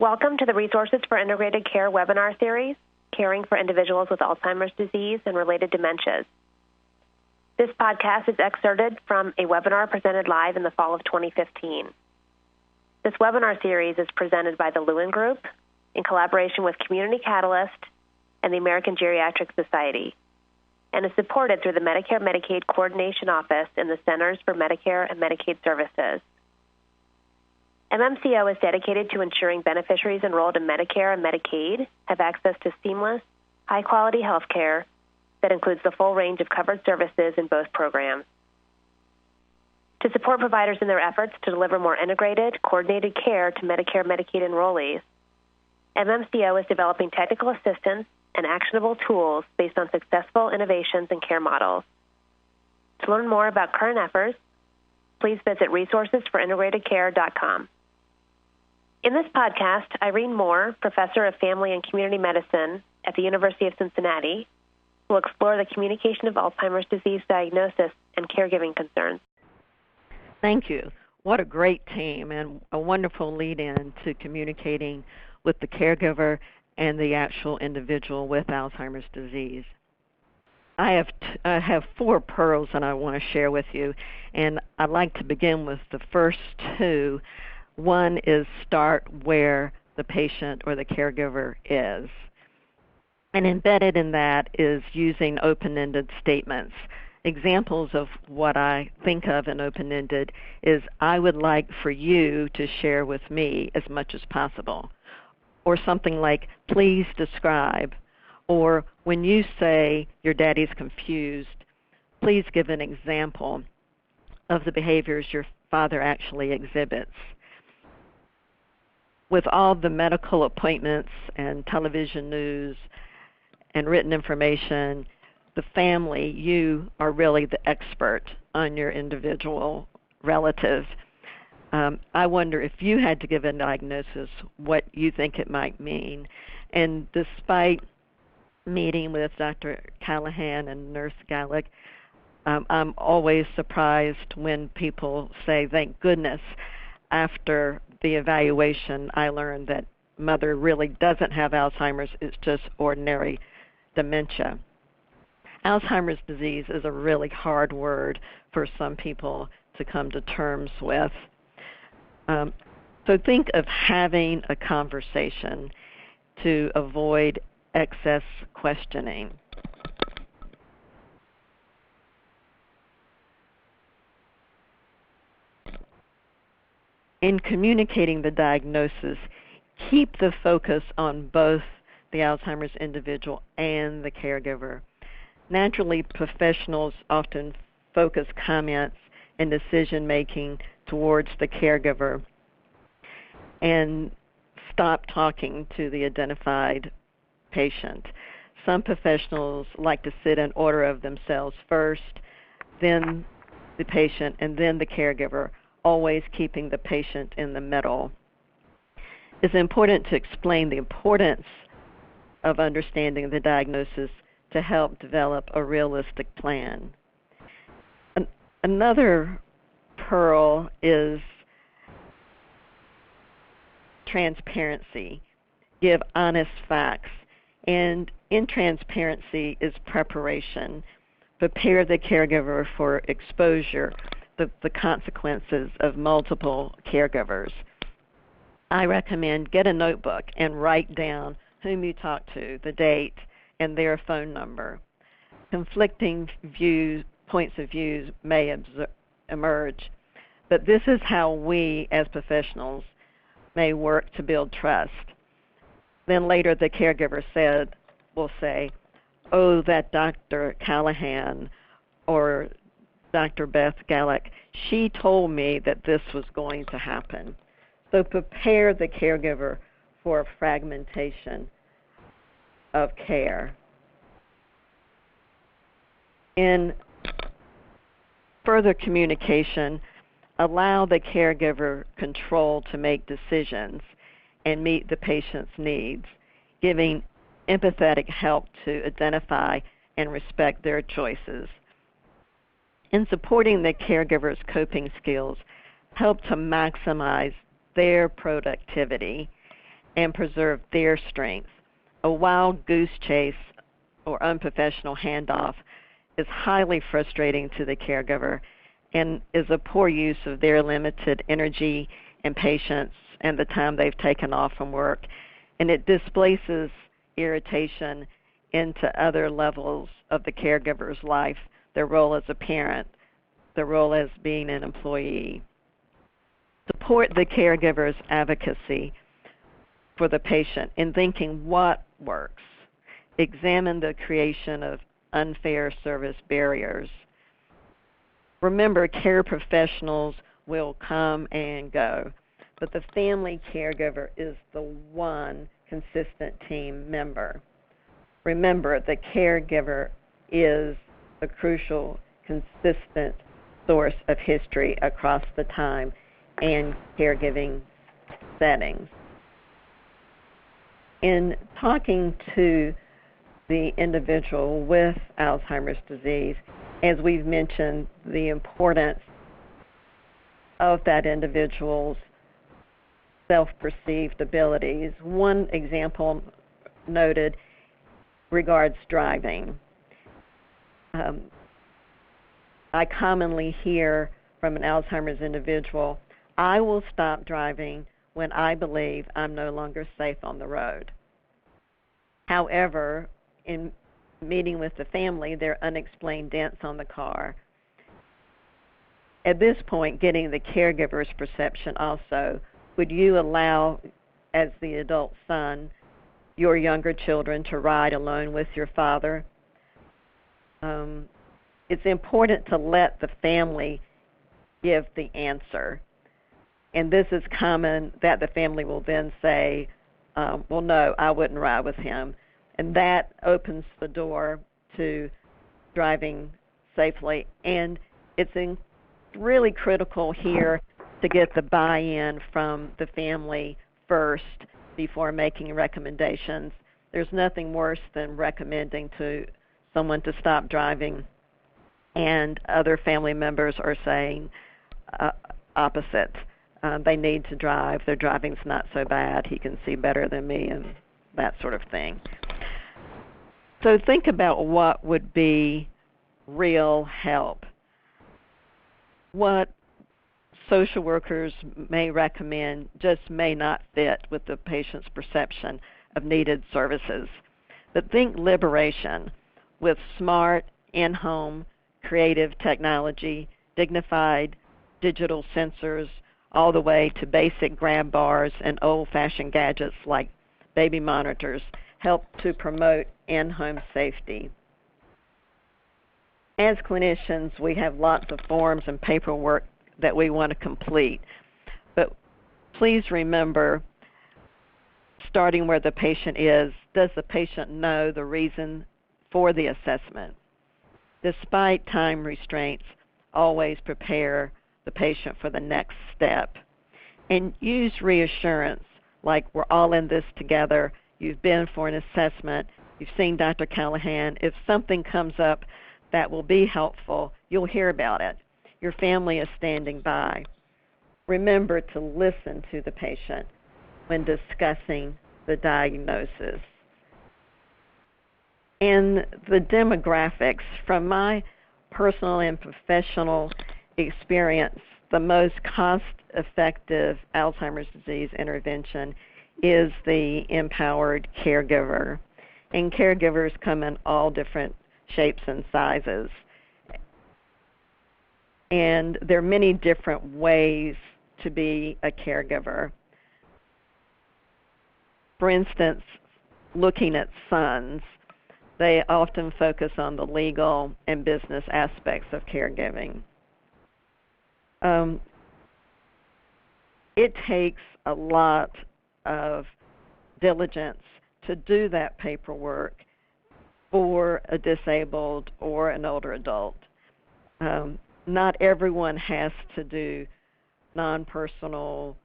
Welcome to the Resources for Integrated Care webinar series, Caring for Individuals with Alzheimer's Disease and Related Dementias. This podcast is excerpted from a webinar presented live in the fall of 2015. This webinar series is presented by the Lewy Group in collaboration with Community Catalyst and the American Geriatric Society, and is supported through the Medicare-Medicaid Coordination Office in the Centers for Medicare and Medicaid Services. MMCO is dedicated to ensuring beneficiaries enrolled in Medicare and Medicaid have access to seamless, high-quality health care that includes the full range of covered services in both programs. To support providers in their efforts to deliver more integrated, coordinated care to Medicare-Medicaid enrollees, MMCO is developing technical assistance and actionable tools based on successful innovations and care models. To learn more about current efforts, please visit resourcesforintegratedcare.com. In this podcast, Irene Moore, Professor of Family and Community Medicine at the University of Cincinnati, will explore the communication of Alzheimer's disease diagnosis and caregiving concerns. Thank you. What a great team and a wonderful lead-in to communicating with the caregiver and the actual individual with Alzheimer's disease. I have four pearls that I want to share with you, and I'd like to begin with the first two. One is start where the patient or the caregiver is. And embedded in that is using open-ended statements. Examples of what I think of in open-ended is, I would like for you to share with me as much as possible. Or something like, please describe. Or when you say your daddy's confused, please give an example of the behaviors your father actually exhibits. With all the medical appointments and television news and written information, the family, you are really the expert on your individual relative. I wonder if you had to give a diagnosis, what you think it might mean. And despite meeting with Dr. Callahan and Nurse Gallick, I'm always surprised when people say, thank goodness, after the evaluation, I learned that mother really doesn't have Alzheimer's, it's just ordinary dementia. Alzheimer's disease is a really hard word for some people to come to terms with. So think of having a conversation to avoid excess questioning. In communicating the diagnosis, keep the focus on both the Alzheimer's individual and the caregiver. Naturally, professionals often focus comments and decision-making towards the caregiver and stop talking to the identified patient. Some professionals like to sit in order of themselves first, then the patient, and then the caregiver, always keeping the patient in the middle. It's important to explain the importance of understanding the diagnosis to help develop a realistic plan. Another pearl is transparency. Give honest facts. And in transparency is preparation. Prepare the caregiver for exposure, the consequences of multiple caregivers. I recommend get a notebook and write down whom you talk to, the date, and their phone number. Conflicting points of view may emerge, but this is how we as professionals may work to build trust. Then later the caregiver will say, oh, that Dr. Callahan or Dr. Beth Gallick, she told me that this was going to happen. So prepare the caregiver for fragmentation of care. In further communication, allow the caregiver control to make decisions and meet the patient's needs, giving empathetic help to identify and respect their choices. In supporting the caregiver's coping skills, help to maximize their productivity and preserve their strengths. A wild goose chase or unprofessional handoff is highly frustrating to the caregiver and is a poor use of their limited energy and patience and the time they've taken off from work. And it displaces irritation into other levels of the caregiver's life, their role as a parent, their role as being an employee. Support the caregiver's advocacy for the patient in thinking what works. Examine the creation of unfair service barriers. Remember, care professionals will come and go, but the family caregiver is the one consistent team member. Remember, the caregiver is a crucial, consistent source of history across the time and caregiving settings. In talking to the individual with Alzheimer's disease, as we've mentioned, the importance of that individual's self-perceived abilities. One example noted regards driving. I commonly hear from an Alzheimer's individual, I will stop driving when I believe I'm no longer safe on the road. However, in meeting with the family, there are unexplained dents on the car. At this point, getting the caregiver's perception also, would you allow, as the adult son, your younger children to ride alone with your father? It's important to let the family give the answer. And this is common that the family will then say, well, no, I wouldn't ride with him. And that opens the door to driving safely. And it's really critical here to get the buy-in from the family first before making recommendations. There's nothing worse than recommending to someone to stop driving and other family members are saying opposite. They need to drive. Their driving's not so bad. He can see better than me and that sort of thing. So think about what would be real help. What social workers may recommend just may not fit with the patient's perception of needed services. But think liberation with smart, in-home, creative technology, dignified digital sensors, all the way to basic grab bars and old-fashioned gadgets like baby monitors help to promote in-home safety. As clinicians, we have lots of forms and paperwork that we want to complete. But please remember, starting where the patient is, does the patient know the reason for the assessment? Despite time restraints, always prepare the patient for the next step. And use reassurance, like we're all in this together, you've been for an assessment, you've seen Dr. Callahan. If something comes up that will be helpful, you'll hear about it. Your family is standing by. Remember to listen to the patient when discussing the diagnosis. And the demographics, from my personal and professional experience, the most cost-effective Alzheimer's disease intervention is the empowered caregiver. And caregivers come in all different shapes and sizes. And there are many different ways to be a caregiver. For instance, looking at sons, they often focus on the legal and business aspects of caregiving. It takes a lot of diligence to do that paperwork for a disabled or an older adult. Not everyone has to do non-personal,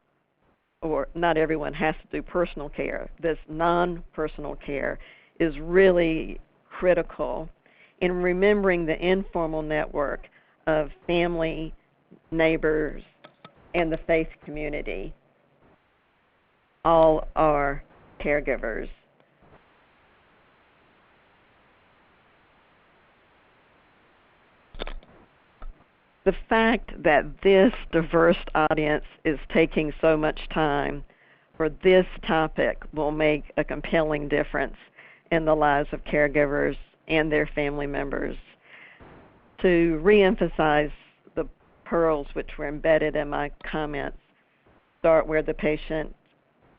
or not everyone has to do personal care. This non-personal care is really critical in remembering the informal network of family, neighbors, and the faith community. all are caregivers. The fact that this diverse audience is taking so much time for this topic will make a compelling difference in the lives of caregivers and their family members. To reemphasize the pearls which were embedded in my comments, start where the patient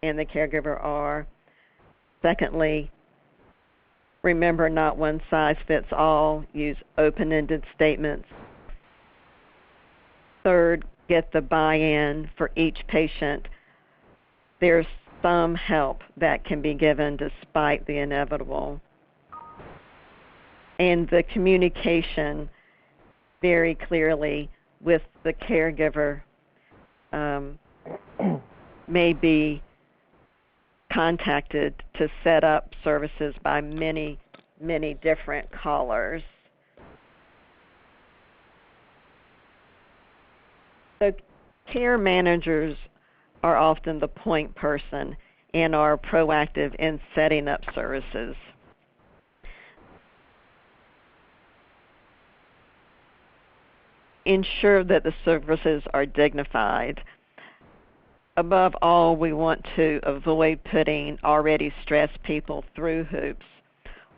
and the caregiver are. Secondly, remember not one size fits all. Use open-ended statements. Third, get the buy-in for each patient. There's some help that can be given despite the inevitable. And the communication very clearly with the caregiver may be contacted to set up services by many, many different callers. So care managers are often the point person and are proactive in setting up services. Ensure that the services are dignified. Above all, we want to avoid putting already stressed people through hoops.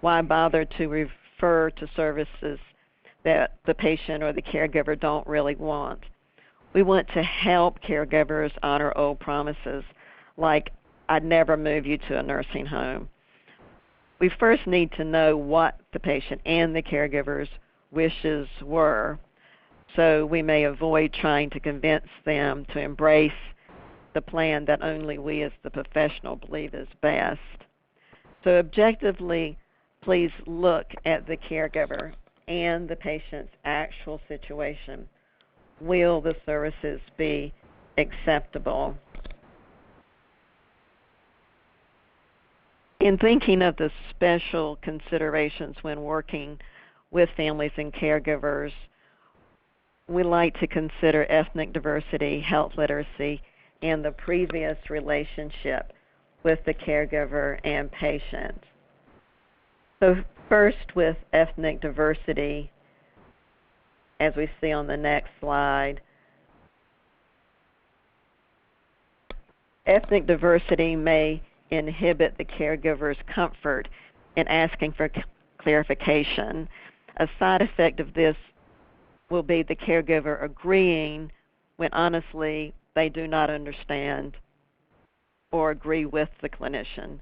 Why bother to refer to services that the patient or the caregiver don't really want? We want to help caregivers honor old promises, like, I'd never move you to a nursing home. We first need to know what the patient and the caregiver's wishes were, so we may avoid trying to convince them to embrace the plan that only we as the professional believe is best. So objectively, please look at the caregiver and the patient's actual situation. Will the services be acceptable? In thinking of the special considerations when working with families and caregivers, we like to consider ethnic diversity, health literacy, and the previous relationship with the caregiver and patient. So first, with ethnic diversity, as we see on the next slide, ethnic diversity may inhibit the caregiver's comfort in asking for clarification. A side effect of this will be the caregiver agreeing when honestly they do not understand or agree with the clinician.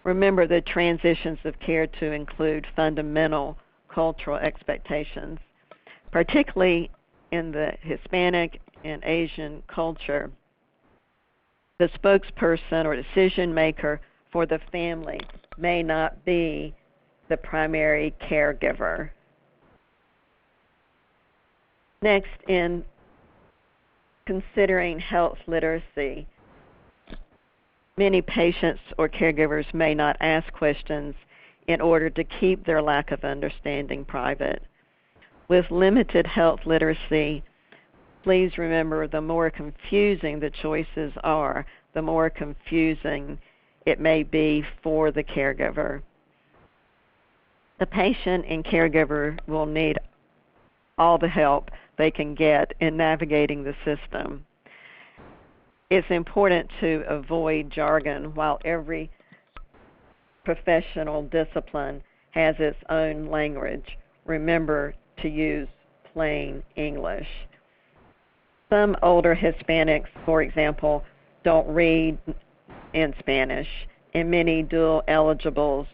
Remember, the transitions of care to include fundamental cultural expectations, particularly in the Hispanic and Asian culture. The spokesperson or decision maker for the family may not be the primary caregiver. Next, in considering health literacy, many patients or caregivers may not ask questions in order to keep their lack of understanding private. With limited health literacy, please remember the more confusing the choices are, the more confusing it may be for the caregiver. The patient and caregiver will need all the help they can get in navigating the system. It's important to avoid jargon. While every professional discipline has its own language, remember to use plain English. Some older Hispanics, for example, don't read in Spanish, and many dual eligibles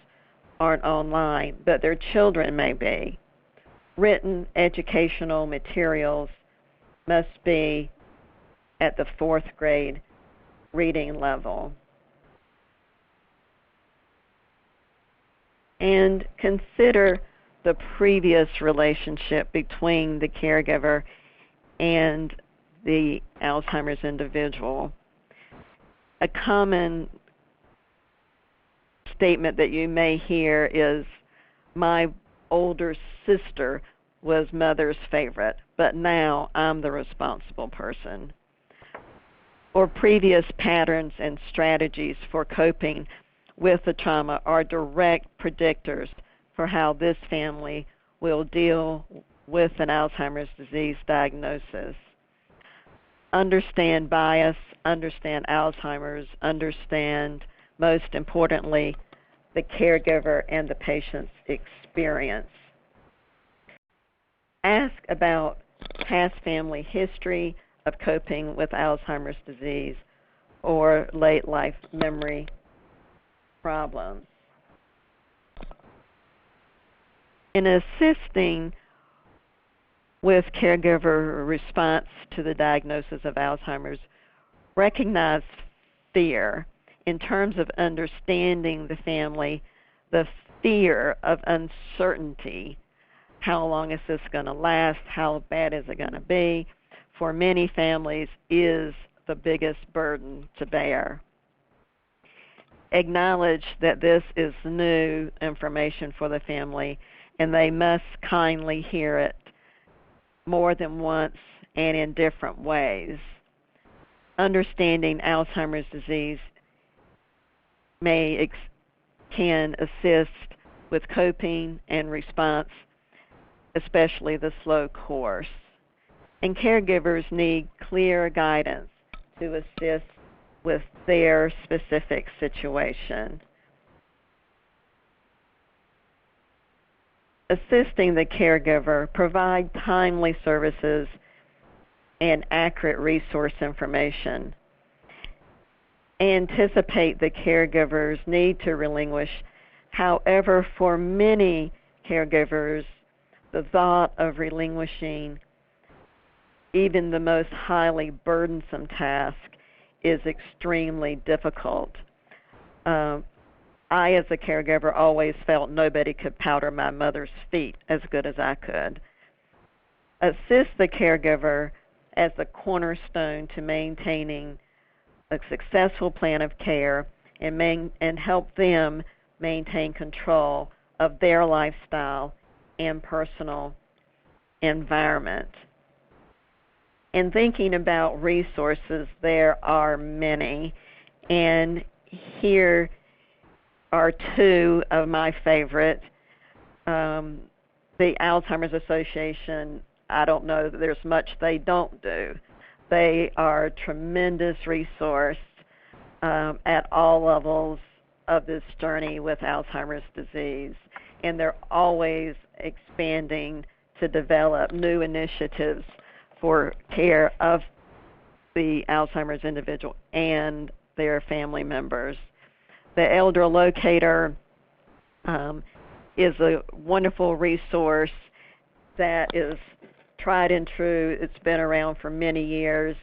aren't online, but their children may be. Written educational materials must be at the 4th grade reading level. And consider the previous relationship between the caregiver and the Alzheimer's individual. A common statement that you may hear is, my older sister was mother's favorite, but now I'm the responsible person. or previous patterns and strategies for coping with the trauma are direct predictors for how this family will deal with an Alzheimer's disease diagnosis. Understand bias, understand Alzheimer's, understand, most importantly, the caregiver and the patient's experience. Ask about past family history of coping with Alzheimer's disease or late life memory problems. In assisting with caregiver response to the diagnosis of Alzheimer's, recognize fear in terms of understanding the family, the fear of uncertainty. How long is this going to last? How bad is it going to be? For many families is the biggest burden to bear. Acknowledge that this is new information for the family, and they must kindly hear it more than once and in different ways. Understanding Alzheimer's disease can assist with coping and response, especially the slow course. And caregivers need clear guidance to assist with their specific situation. Assisting the caregiver, provide timely services and accurate resource information. Anticipate the caregiver's need to relinquish. However, for many caregivers, the thought of relinquishing even the most highly burdensome task is extremely difficult. I, as a caregiver, always felt nobody could powder my mother's feet as good as I could. Assist the caregiver as the cornerstone to maintaining a successful plan of care and help them maintain control of their lifestyle and personal environment. In thinking about resources, there are many, and here are two of my favorite. The Alzheimer's Association, I don't know that there's much they don't do. They are a tremendous resource at all levels of this journey with Alzheimer's disease, and they're always expanding to develop new initiatives for care of the Alzheimer's individual and their family members. The Elder Locator is a wonderful resource that is tried and true. It's been around for many years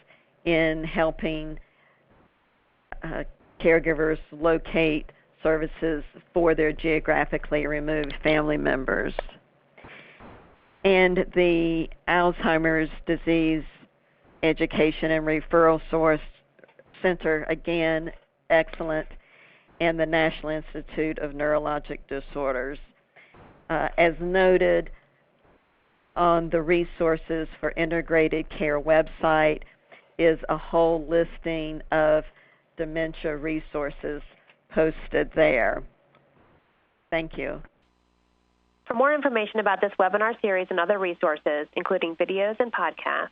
in helping caregivers locate services for their geographically removed family members. And the Alzheimer's Disease Education and Referral Source Center, again, excellent, and the National Institute of Neurologic Disorders. As noted on the Resources for Integrated Care website is a whole listing of dementia resources posted there. Thank you. For more information about this webinar series and other resources, including videos and podcasts,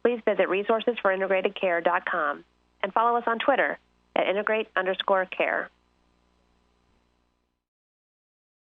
please visit resourcesforintegratedcare.com and follow us on Twitter at integrate_care.